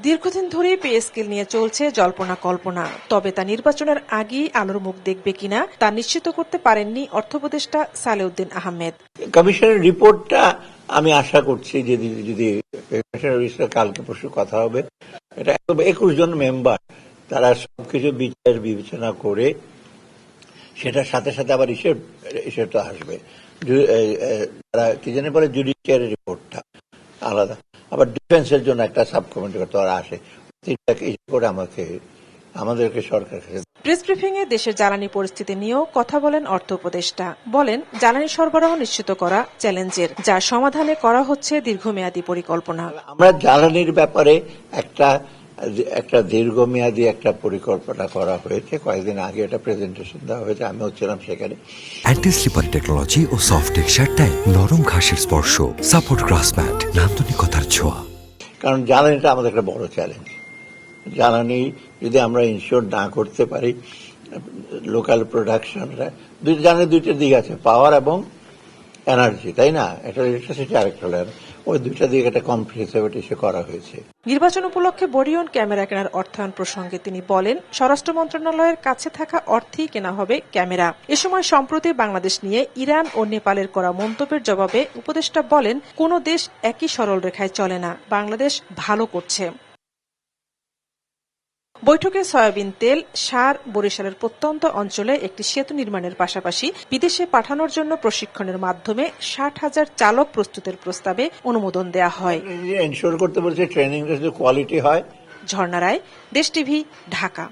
দীর্ঘদিন ধরেই pay scale নিয়ে চলছে জল্পনা কল্পনা, তবে তা নির্বাচনের আগেই আলোর মুখ দেখবে কিনা তা নিশ্চিত করতে পারেননি অর্থ উপদেষ্টা সালেউদ্দিন আহমেদ। কমিশনের রিপোর্টটা আমি আশা করছি যদি কমিশনের বিষয়ে কালকে পরশু কথা হবে, এটা 21 জন মেম্বার তারা সবকিছু বিচার বিবেচনা করে সেটার সাথে সাথে আবার ইস্যুটা আসবে। তারা কি জানি বলে জুডিশিয়ারি রিপোর্টটা আলাদা, আবার ডিফেন্সের জন্য একটা সাব কমিটি তারা আসে, তিনটাকে ইস্যু করে আমাদেরকে সরকার। প্রেস ব্রিফিং এ দেশের জ্বালানি পরিস্থিতি নিয়েও কথা বলেন অর্থ উপদেষ্টা। বলেন, জ্বালানি সরবরাহ নিশ্চিত করা চ্যালেঞ্জের, যার সমাধানে করা হচ্ছে দীর্ঘমেয়াদী পরিকল্পনা। আমরা জ্বালানির ব্যাপারে একটা দীর্ঘমেয়াদী একটা পরিকল্পনা করা হয়েছে, কয়েকদিন আগে একটা প্রেজেন্টেশন দেওয়া হয়েছে, আমিও ছিলাম সেখানে। অ্যান্টি স্লিপার টেকনোলজি ও সফট টেক্সচারটাই নরম ঘাসের স্পর্শ, সাপোর্ট গ্রাস ম্যাট, নান্দনিকতার ছোঁয়া। কারণ জ্বালানিটা আমাদের একটা বড় চ্যালেঞ্জ। জ্বালানি যদি আমরা ইনশিওর না করতে পারি, লোকাল প্রোডাকশনরা জ্বালানির দুইটা দিক আছে, পাওয়ার এবং এনার্জি, তাই না? একটা ইলেকট্রিসিটি, আরেকটা হলো ওই দুইটা দিক একটা কম্প্রিহেন্সিভ ইস্যু করা হয়েছে। নির্বাচন উপলক্ষে বড়িয়ন ক্যামেরা কেনার অর্থায়ন প্রসঙ্গে তিনি বলেন, স্বরাষ্ট্র মন্ত্রণালয়ের কাছে থাকা অর্থেই কেনা হবে ক্যামেরা। এ সময় সম্প্রতি বাংলাদেশ নিয়ে ইরান ও নেপালের করা মন্তব্যের জবাবে উপদেষ্টা বলেন, কোন দেশ একই সরল রেখায় চলে না, বাংলাদেশ ভালো করছে। বৈঠকে সয়াবিন তেল, সার, বরিশালের প্রত্যন্ত অঞ্চলে একটি সেতু নির্মাণের পাশাপাশি বিদেশে পাঠানোর জন্য প্রশিক্ষণের মাধ্যমে 60,000 চালক প্রস্তুতের প্রস্তাবে অনুমোদন দেয়া হয়। এনশিওর করতে বলছে ট্রেনিংটা যদি কোয়ালিটি হয়। ঝর্ণা রায়, দেশ টিভি, ঢাকা।